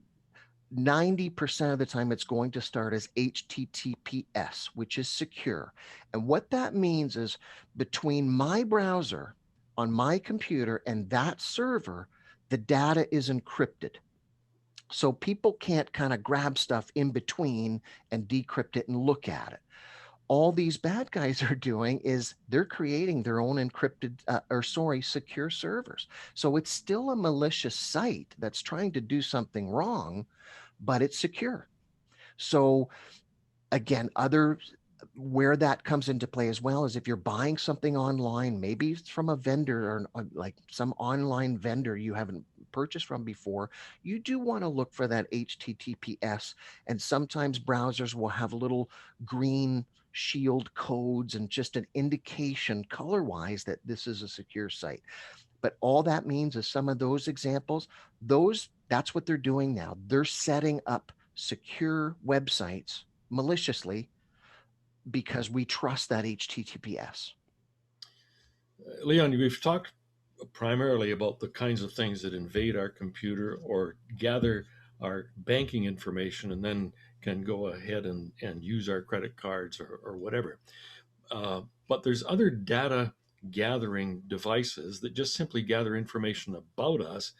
90% of the time it's going to start as HTTPS, which is secure. And what that means is between my browser on my computer and that server, the data is encrypted. So people can't kind of grab stuff in between and decrypt it and look at it. All these bad guys are doing is they're creating their own encrypted secure servers. So it's still a malicious site that's trying to do something wrong, but it's secure. So again, where that comes into play as well is if you're buying something online, maybe it's from a vendor or like some online vendor you haven't purchased from before, you do want to look for that HTTPS. And sometimes browsers will have little green shield codes and just an indication color wise that this is a secure site. But all that means is some of those examples, that's what they're doing now. They're setting up secure websites maliciously because we trust that HTTPS. Leon, we've talked primarily about the kinds of things that invade our computer or gather our banking information and then can go ahead and use our credit cards or whatever. But there's other data gathering devices that just simply gather information about us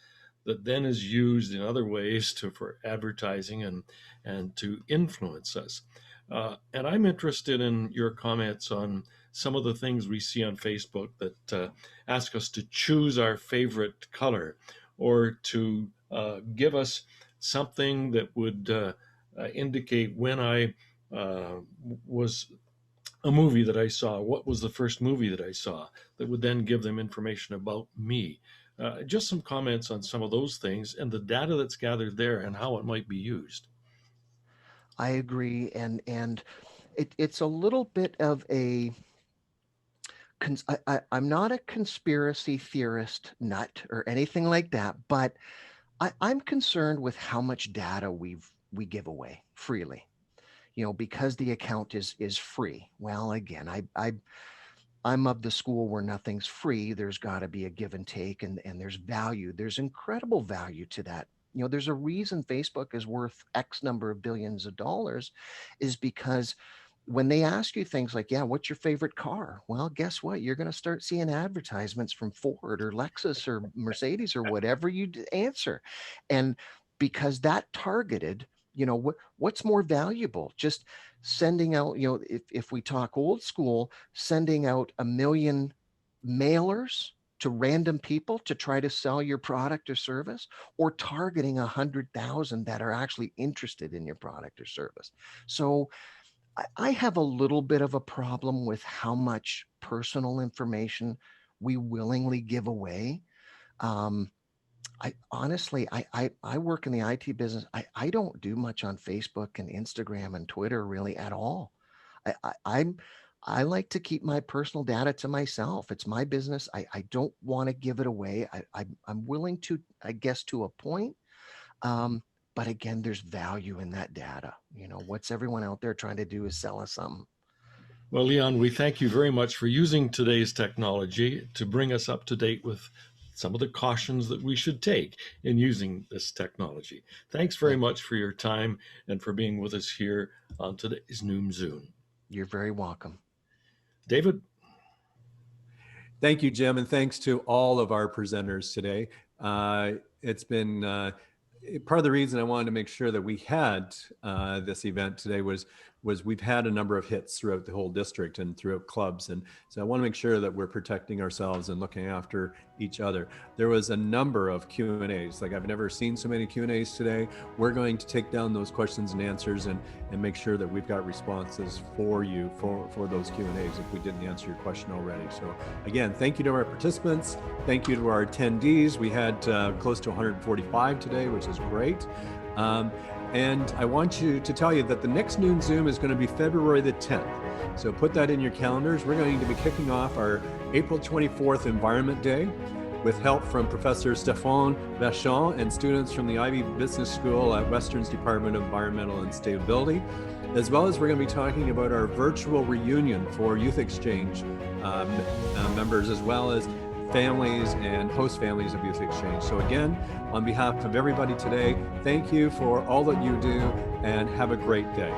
that then is used in other ways for advertising and to influence us. And I'm interested in your comments on some of the things we see on Facebook that ask us to choose our favorite color or to give us something that would indicate when I was a movie that I saw, what was the first movie that I saw, that would then give them information about me. Just some comments on some of those things and the data that's gathered there and how it might be used. I agree, and it's a little bit of a I'm not a conspiracy theorist nut or anything like that, but I'm concerned with how much data we give away freely. Because the account is free. Well, again, I'm of the school where nothing's free. There's got to be a give and take, and there's value. There's incredible value to that. There's a reason Facebook is worth X number of billions of dollars, is because when they ask you things like, yeah, what's your favorite car? Well, guess what? You're going to start seeing advertisements from Ford or Lexus or Mercedes or whatever you answer. And because that targeted, what's more valuable? Just sending out, if we talk old school, sending out 1 million mailers to random people to try to sell your product or service, or targeting 100,000 that are actually interested in your product or service. So I have a little bit of a problem with how much personal information we willingly give away. I honestly, I work in the IT business. I don't do much on Facebook and Instagram and Twitter really at all. I like to keep my personal data to myself. It's my business. I don't want to give it away. I'm willing to, I guess, to a point. But again, there's value in that data. What's everyone out there trying to do is sell us something. Well, Leon, we thank you very much for using today's technology to bring us up to date with some of the cautions that we should take in using this technology. Thanks very much for your time and for being with us here on today's Noon Zoom. You're very welcome. David? Thank you, Jim, and thanks to all of our presenters today. It's been part of the reason I wanted to make sure that we had this event today was was we've had a number of hits throughout the whole district and throughout clubs. And so I want to make sure that we're protecting ourselves and looking after each other. There was a number of Q&As. Like, I've never seen so many Q&As today. We're going to take down those questions and answers and make sure that we've got responses for you for those Q&As if we didn't answer your question already. So again, thank you to our participants. Thank you to our attendees. We had close to 145 today, which is great. And I want you to tell you that the next Noon Zoom is going to be February the 10th. So put that in your calendars. We're going to be kicking off our April 24th Environment Day with help from Professor Stéphane Vachon and students from the Ivy Business School at Western's Department of Environmental and Sustainability, as well as we're going to be talking about our virtual reunion for Youth Exchange members, as well as families and host families of Youth Exchange. So again, on behalf of everybody today, thank you for all that you do and have a great day.